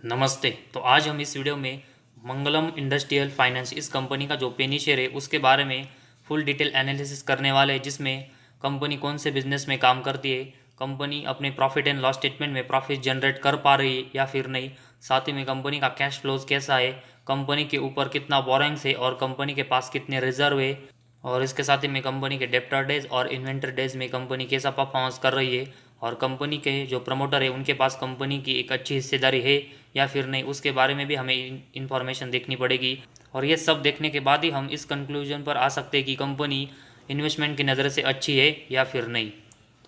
नमस्ते। तो आज हम इस वीडियो में मंगलम इंडस्ट्रियल फाइनेंस इस कंपनी का जो पेनी शेयर है उसके बारे में फुल डिटेल एनालिसिस करने वाले हैं, जिसमें कंपनी कौन से बिजनेस में काम करती है, कंपनी अपने प्रॉफिट एंड लॉस स्टेटमेंट में प्रॉफिट जनरेट कर पा रही है या फिर नहीं, साथ ही में कंपनी का कैश फ्लोज कैसा है, कंपनी के ऊपर कितना बोरोइंग्स है और कंपनी के पास कितने रिजर्व है, और इसके साथ ही में कंपनी के डेप्टर डेज और इन्वेंटर डेज में कंपनी कैसा परफॉर्मेंस कर रही है, और कंपनी के जो प्रमोटर है उनके पास कंपनी की एक अच्छी हिस्सेदारी है या फिर नहीं, उसके बारे में भी हमें इन्फॉर्मेशन देखनी पड़ेगी। और ये सब देखने के बाद ही हम इस कंक्लूजन पर आ सकते हैं कि कंपनी इन्वेस्टमेंट की नज़र से अच्छी है या फिर नहीं।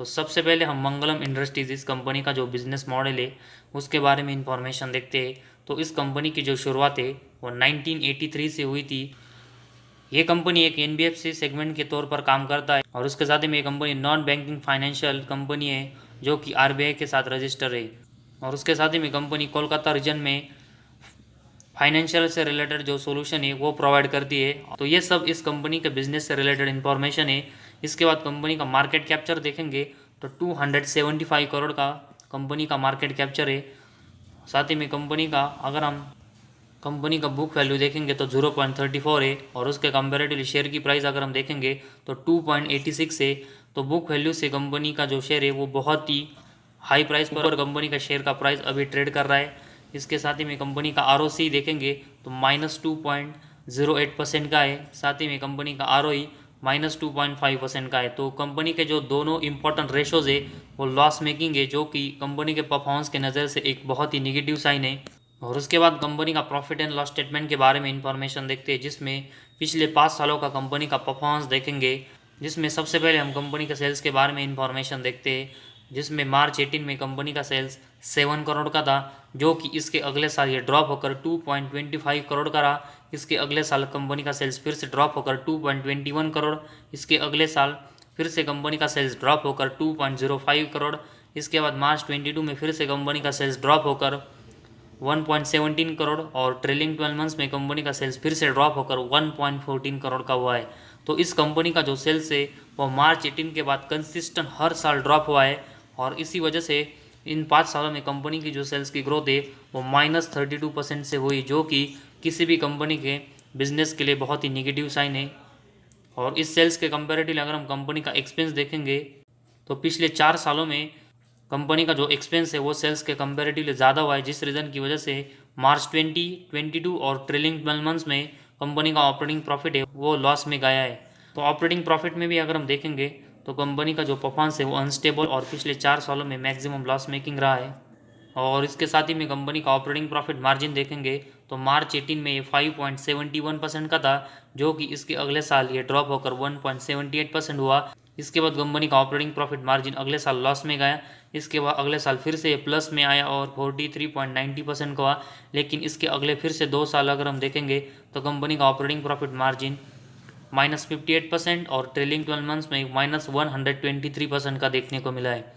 तो सबसे पहले हम मंगलम इंडस्ट्रीज़ इस कंपनी का जो बिज़नेस मॉडल है उसके बारे में इंफॉर्मेशन देखते हैं। तो इस कंपनी की जो शुरुआत है वो 1983 से हुई थी। ये कंपनी एक एनबीएफसी सेगमेंट के तौर पर काम करता है और उसके साथ ही में ये company non banking financial company है जो कि आरबीआई के साथ रजिस्टर है। और उसके साथ ही में कंपनी कोलकाता रीजन में फाइनेंशियल से रिलेटेड जो सोल्यूशन है वो प्रोवाइड करती है। तो ये सब इस कंपनी के बिजनेस से रिलेटेड इन्फॉर्मेशन है। इसके बाद कंपनी का मार्केट कैप्चर देखेंगे तो 275 करोड़ का कंपनी का मार्केट कैप्चर है। साथ ही में कंपनी का अगर हम कंपनी का बुक वैल्यू देखेंगे तो 0.34 है, और उसके कंपेरेटिवली शेयर की प्राइस अगर हम देखेंगे तो 2.86 है। तो बुक वैल्यू से कंपनी का जो शेयर है वो बहुत ही हाई प्राइस पर कंपनी का शेयर का प्राइस अभी ट्रेड कर रहा है। इसके साथ ही में कंपनी का ROC देखेंगे तो -2.08% का है। साथ ही में कंपनी का ROE -2.5% का है। तो कंपनी के जो दोनों इंपॉर्टेंट रेशोज है वो लॉस मेकिंग है, जो कि कंपनी के परफॉर्मेंस के नज़र से एक बहुत ही निगेटिव साइन है। और उसके बाद कंपनी का प्रॉफिट एंड लॉस स्टेटमेंट के बारे में इंफॉर्मेशन देखते हैं, जिसमें पिछले 5 सालों का कंपनी का परफॉर्मेंस देखेंगे। जिसमें सबसे पहले हम कंपनी के सेल्स के बारे में इंफॉर्मेशन देखते हैं, जिसमें मार्च 18 में कंपनी का सेल्स 7 करोड़ का था, जो कि इसके अगले साल ये ड्रॉप होकर 2.25 करोड़ का रहा। इसके अगले साल कंपनी का सेल्स फिर से ड्रॉप होकर 2.21 करोड़। इसके अगले साल फिर से कंपनी का सेल्स ड्रॉप होकर 2.05 करोड़। इसके बाद मार्च 22 में फिर से कंपनी का सेल्स ड्रॉप होकर 1.17 करोड़, और ट्रेलिंग 12 मंथ्स में कंपनी का सेल्स फिर से ड्रॉप होकर 1.14 करोड़ का हुआ है। तो इस कंपनी का जो सेल्स है वो मार्च 18 के बाद कंसिस्टेंट हर साल ड्रॉप हुआ है, और इसी वजह से इन 5 सालों में कंपनी की जो सेल्स की ग्रोथ है वो -32% से हुई, जो कि किसी भी कंपनी के बिजनेस के लिए बहुत ही निगेटिव साइन है। और इस सेल्स के कंपेरेटिवली अगर हम कंपनी का एक्सपेंस देखेंगे तो पिछले 4 सालों में कंपनी का जो एक्सपेंस है वो सेल्स के कंपेरेटिवली ज़्यादा हुआ है, जिस रीज़न की वजह से मार्च 2022 और ट्रेलिंग 12 मंथ्स में कंपनी का ऑपरेटिंग प्रॉफिट है वो लॉस में गया है। तो ऑपरेटिंग प्रॉफिट में भी अगर हम देखेंगे तो कंपनी का जो परफॉर्मेंस है वो अनस्टेबल और पिछले 4 सालों में मैक्सिमम लॉस मेकिंग रहा है। और इसके साथ ही में कंपनी का ऑपरेटिंग प्रॉफिट मार्जिन देखेंगे तो मार्च 18 में ये 5.71% का था, जो कि इसके अगले साल ये ड्रॉप होकर 1.78% हुआ। इसके बाद कंपनी का ऑपरेटिंग प्रॉफिट मार्जिन अगले साल लॉस में गया। इसके बाद अगले साल फिर से प्लस में आया और 43.90% का हुआ। लेकिन इसके अगले फिर से 2 साल अगर हम देखेंगे तो कंपनी का ऑपरेटिंग प्रॉफिट मार्जिन -58% और ट्रेलिंग 12 मंथ्स में -123% का देखने को मिला है।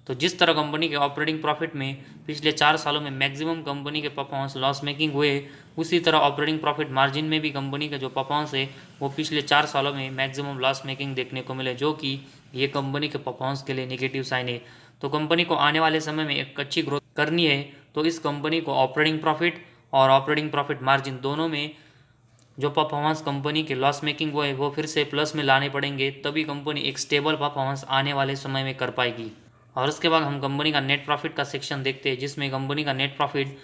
तो जिस तरह कंपनी के ऑपरेटिंग प्रॉफिट में पिछले 4 सालों में मैक्सिमम कंपनी के परफॉर्मेंस लॉस मेकिंग हुए, उसी तरह ऑपरेटिंग प्रॉफिट मार्जिन में भी कंपनी का जो परफॉर्मेंस है वो पिछले 4 सालों में मैक्सिमम लॉस मेकिंग देखने को मिले, जो कि ये कंपनी के परफॉर्मेंस के लिए नेगेटिव साइन है। तो कंपनी को आने वाले समय में एक अच्छी ग्रोथ करनी है, तो इस कंपनी को ऑपरेटिंग प्रॉफिट और ऑपरेटिंग प्रॉफिट मार्जिन दोनों में जो परफॉर्मेंस कंपनी के लॉस मेकिंग हुए वो फिर से प्लस में लाने पड़ेंगे, तभी कंपनी एक स्टेबल परफॉर्मेंस आने वाले समय में कर पाएगी। और उसके बाद हम कंपनी का नेट प्रॉफिट का सेक्शन देखते हैं, जिसमें कंपनी का नेट प्रॉफिट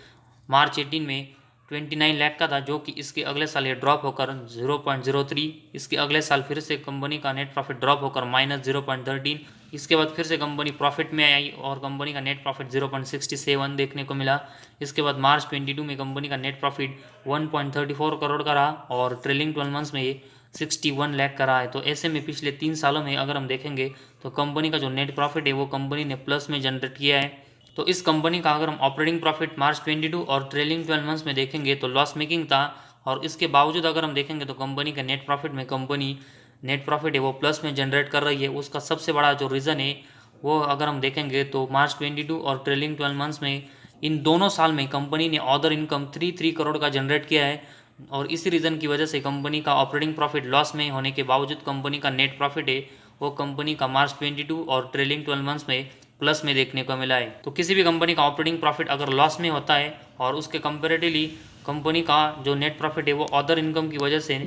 मार्च 18 में 29 लाख का था, जो कि इसके अगले साल ये ड्रॉप होकर 0.03। इसके अगले साल फिर से कंपनी का नेट प्रॉफिट ड्रॉप होकर -0.13। इसके बाद फिर से कंपनी प्रॉफिट में आई और कंपनी का नेट प्रॉफिट 0.67 देखने को मिला। इसके बाद मार्च 22 में कंपनी का नेट प्रॉफिट 1.34 करोड़ का रहा और ट्रेलिंग 12 मंथ्स में ये 61 लाख का रहा है। तो ऐसे में पिछले 3 सालों में अगर हम देखेंगे तो कंपनी का जो नेट प्रॉफिट है वो कंपनी ने प्लस में जनरेट किया है। तो इस कंपनी का अगर हम ऑपरेटिंग प्रॉफिट मार्च 22 और ट्रेलिंग 12 मंथ्स में देखेंगे तो लॉस मेकिंग था, और इसके बावजूद अगर हम देखेंगे तो कंपनी के नेट प्रॉफिट में कंपनी नेट प्रॉफिट है वो प्लस में जनरेट कर रही है। उसका सबसे बड़ा जो रीज़न है वो अगर हम देखेंगे तो मार्च 22 और ट्रेलिंग 12 मंथ्स में इन दोनों साल में कंपनी ने अदर इनकम 3 करोड़ का जनरेट किया है, और इसी रीज़न की वजह से कंपनी का ऑपरेटिंग प्रॉफिट लॉस में होने के बावजूद कंपनी का नेट प्रॉफिट है वो कंपनी का मार्च 22 और ट्रेलिंग 12 मंथ्स में प्लस में देखने को मिला है। तो किसी भी कंपनी का ऑपरेटिंग प्रॉफिट अगर लॉस में होता है और उसके कंपेरेटिवली कंपनी का जो नेट प्रॉफिट है वो अदर इनकम की वजह से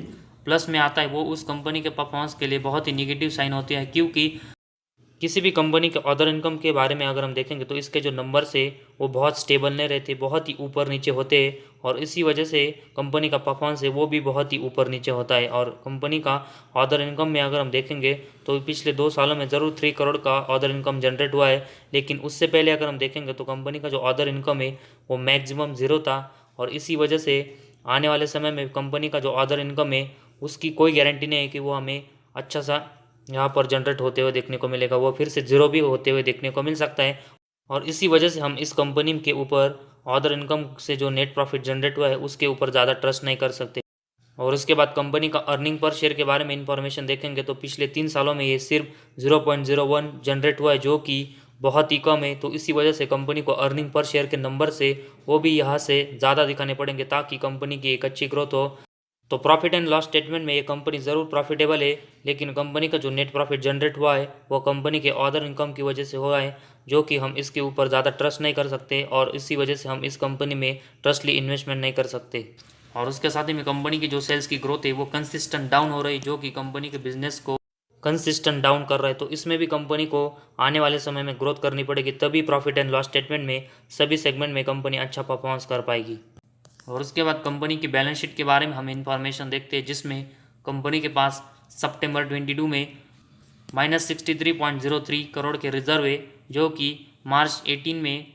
प्लस में आता है, वो उस कंपनी के परफॉर्मेंस के लिए बहुत ही निगेटिव साइन होती है। क्योंकि किसी भी कंपनी के अदर इनकम के बारे में अगर हम देखेंगे तो इसके जो नंबर्स है वो बहुत स्टेबल नहीं रहते, बहुत ही ऊपर नीचे होते हैं और इसी वजह से कंपनी का परफॉर्मेंस है वो भी बहुत ही ऊपर नीचे होता है। और कंपनी का अदर इनकम में अगर हम देखेंगे तो पिछले 2 सालों में ज़रूर 3 करोड़ का अदर इनकम जनरेट हुआ है, लेकिन उससे पहले अगर हम देखेंगे तो कंपनी का जो अदर इनकम है वो मैक्सिमम ज़ीरो था। और इसी वजह से आने वाले समय में कंपनी का जो अदर इनकम है उसकी कोई गारंटी नहीं है कि वो हमें अच्छा सा यहाँ पर जनरेट होते हुए देखने को मिलेगा, वो फिर से ज़ीरो भी होते हुए देखने को मिल सकता है। और इसी वजह से हम इस कंपनी के ऊपर अदर इनकम से जो नेट प्रॉफिट जनरेट हुआ है उसके ऊपर ज़्यादा ट्रस्ट नहीं कर सकते। और उसके बाद कंपनी का अर्निंग पर शेयर के बारे में इंफॉर्मेशन देखेंगे तो पिछले 3 सालों में ये सिर्फ 0.01 जनरेट हुआ है, जो कि बहुत ही कम है। तो इसी वजह से कंपनी को अर्निंग पर शेयर के नंबर से वो भी यहाँ से ज़्यादा दिखाने पड़ेंगे ताकि कंपनी की एक अच्छी ग्रोथ हो। तो प्रॉफिट एंड लॉस स्टेटमेंट में ये कंपनी ज़रूर प्रॉफिटेबल है, लेकिन कंपनी का जो नेट प्रॉफिट जनरेट हुआ है वो कंपनी के अदर इनकम की वजह से हुआ है, जो कि हम इसके ऊपर ज़्यादा ट्रस्ट नहीं कर सकते और इसी वजह से हम इस कंपनी में ट्रस्टली इन्वेस्टमेंट नहीं कर सकते। और उसके साथ ही में कंपनी की जो सेल्स की ग्रोथ है वो कंसिस्टेंट डाउन हो रही, जो कि कंपनी के बिजनेस को कंसिस्टेंट डाउन कर रहा है। तो इसमें भी कंपनी को आने वाले समय में ग्रोथ करनी पड़ेगी, तभी प्रॉफिट एंड लॉस स्टेटमेंट में सभी सेगमेंट में कंपनी अच्छा परफॉर्मेंस कर पाएगी। और उसके बाद कंपनी की बैलेंस शीट के बारे में हम इंफॉर्मेशन देखते हैं, जिसमें कंपनी के पास सितंबर 22 में -63.03 करोड़ के रिजर्व है, जो कि मार्च 18 में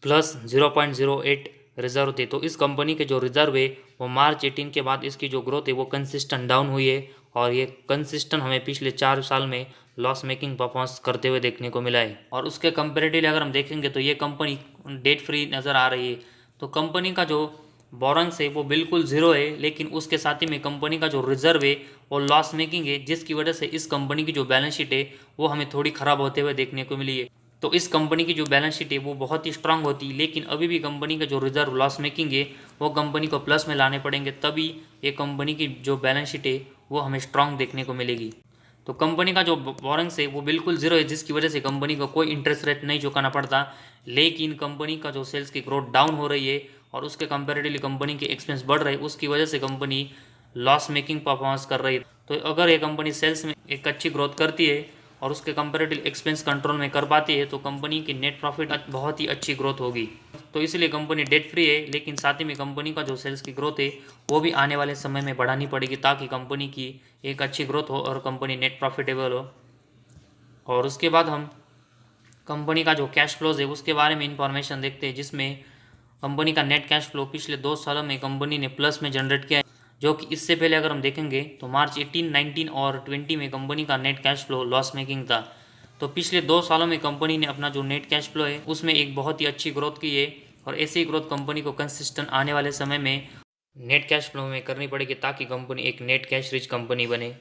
+0.08 रिजर्व थे। तो इस कंपनी के जो रिजर्व है वो मार्च 18 के बाद इसकी जो ग्रोथ है वो कंसिस्टेंट डाउन हुई है और ये कंसिस्टेंट हमें पिछले 4 साल में लॉस मेकिंग परफॉर्मेंस करते हुए देखने को मिला है। और उसके कंपेरेटिवली अगर हम देखेंगे तो ये कंपनी डेट फ्री नज़र आ रही है। तो कंपनी का जो बोरेंस है वो बिल्कुल ज़ीरो है, लेकिन उसके साथ ही में कंपनी का जो रिजर्व है वो लॉस मेकिंग है, जिसकी वजह से इस कंपनी की जो बैलेंस शीट है वो हमें थोड़ी ख़राब होते हुए देखने को मिली है। तो इस कंपनी की जो बैलेंस शीट है वो बहुत ही स्ट्रांग होती है, लेकिन अभी भी कंपनी का जो रिजर्व लॉस मेकिंग है वो कंपनी को प्लस में लाने पड़ेंगे, तभी ये कंपनी की जो बैलेंस शीट है वो हमें स्ट्रांग देखने को मिलेगी। तो कंपनी का जो बोरेंस है वो बिल्कुल ज़ीरो है, जिसकी वजह से कंपनी को कोई इंटरेस्ट रेट नहीं चुकाना पड़ता। लेकिन कंपनी का जो सेल्स की ग्रोथ डाउन हो रही है और उसके कंपेरेटिवली कंपनी के एक्सपेंस बढ़ रहे हैं, उसकी वजह से कंपनी लॉस मेकिंग परफॉर्मेंस कर रही है। तो अगर ये कंपनी सेल्स में एक अच्छी ग्रोथ करती है और उसके कंपेरेटिव एक्सपेंस कंट्रोल में कर पाती है तो कंपनी की नेट प्रॉफिट बहुत ही अच्छी ग्रोथ होगी। तो इसलिए कंपनी डेट फ्री है, लेकिन साथ ही में कंपनी का जो सेल्स की ग्रोथ है वो भी आने वाले समय में बढ़ानी पड़ेगी, ताकि कंपनी की एक अच्छी ग्रोथ हो और कंपनी नेट प्रॉफिटेबल हो। और उसके बाद हम कंपनी का जो कैश फ्लोज है उसके बारे में इंफॉर्मेशन देखते हैं, जिसमें कंपनी का नेट कैश फ्लो पिछले 2 सालों में कंपनी ने प्लस में जनरेट किया है, जो कि इससे पहले अगर हम देखेंगे तो मार्च 18, 19 और 20 में कंपनी का net cash flow loss making था। तो पिछले 2 सालों में कंपनी ने अपना जो नेट कैश फ्लो है उसमें एक बहुत ही अच्छी ग्रोथ की है और ऐसी ग्रोथ कंपनी को कंसिस्टेंट आने वाले समय में नेट कैश फ्लो में करनी पड़ेगी, ताकि कंपनी एक नेट कैश रिच कंपनी बने।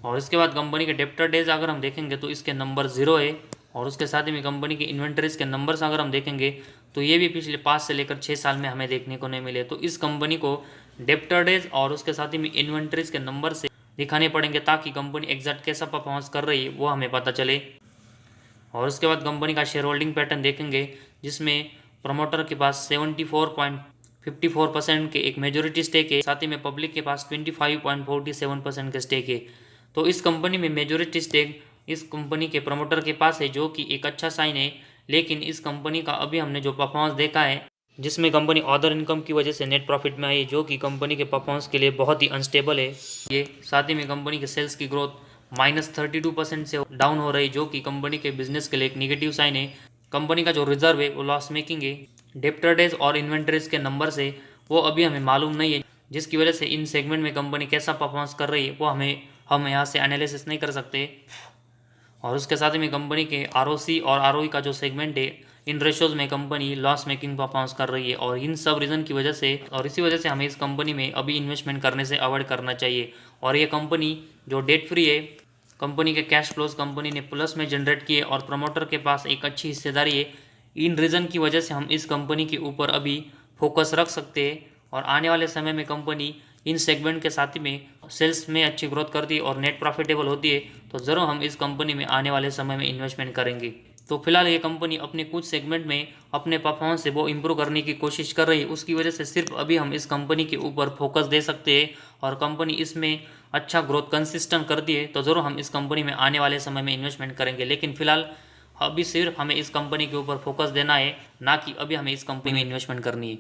और इसके बाद कंपनी के डेप्टर डेज अगर हम देखेंगे तो इसके नंबर 0 है और उसके साथ ही में कंपनी की इन्वेंटरीज के नंबर्स अगर हम देखेंगे तो ये भी पिछले 5 से लेकर 6 साल में हमें देखने को नहीं मिले। तो इस कंपनी को डेप्टर डेज और उसके साथ ही में इन्वेंटरीज के नंबर से दिखाने पड़ेंगे, ताकि कंपनी एग्जैक्ट कैसा परफॉर्मेंस कर रही है वो हमें पता चले। और उसके बाद कंपनी का शेयर होल्डिंग पैटर्न देखेंगे, जिसमें प्रमोटर के पास 74.54% के एक मेजोरिटी स्टेक है, साथ ही में पब्लिक के पास 25.47% के स्टेक है। तो इस कंपनी में मेजोरिटी स्टेक इस कंपनी के प्रमोटर के पास है, जो कि एक अच्छा साइन है। लेकिन इस कंपनी का अभी हमने जो परफॉर्मेंस देखा है, जिसमें कंपनी अदर इनकम की वजह से नेट प्रॉफिट में आई है, जो कि कंपनी के परफॉर्मेंस के लिए बहुत ही अनस्टेबल है। ये साथ ही में कंपनी के सेल्स की ग्रोथ -32% से डाउन हो रही, जो कि कंपनी के बिजनेस के लिए एक निगेटिव साइन है। कंपनी का जो रिजर्व है वो लॉस मेकिंग है। डेप्टर डेज और इन्वेंटरीज के नंबर से वो अभी हमें मालूम नहीं है, जिसकी वजह से इन सेगमेंट में कंपनी कैसा परफॉर्मेंस कर रही है वो हम यहाँ से एनालिसिस नहीं कर सकते। और उसके साथ ही में कंपनी के ROC और ROE का जो सेगमेंट है, इन रेशोज में कंपनी लॉस मेकिंग परफॉर्मेंस कर रही है। और इन सब रीज़न की वजह से और इसी वजह से हमें इस कंपनी में अभी इन्वेस्टमेंट करने से अवॉइड करना चाहिए। और ये कंपनी जो डेट फ्री है, कंपनी के कैश फ्लोज कंपनी ने प्लस में जनरेट किए और प्रमोटर के पास एक अच्छी हिस्सेदारी है। इन रीज़न की वजह से हम इस कंपनी के ऊपर अभी फोकस रख सकते हैं और आने वाले समय में कंपनी इन सेगमेंट के साथ ही में सेल्स में अच्छी ग्रोथ करती है और नेट प्रॉफिटेबल होती है, तो ज़रूर हम इस कंपनी में आने वाले समय में इन्वेस्टमेंट करेंगे। तो फिलहाल ये कंपनी अपने कुछ सेगमेंट में अपने परफॉर्मेंस से वो इम्प्रूव करने की कोशिश कर रही है, उसकी वजह से सिर्फ अभी हम इस कंपनी के ऊपर फोकस दे सकते हैं। और कंपनी इसमें अच्छा ग्रोथ कंसिस्टेंट करती है तो ज़रूर हम इस कंपनी में आने वाले समय में इन्वेस्टमेंट करेंगे, लेकिन फिलहाल अभी सिर्फ हमें इस कंपनी के ऊपर फोकस देना है, ना कि अभी हमें इस कंपनी में इन्वेस्टमेंट करनी है।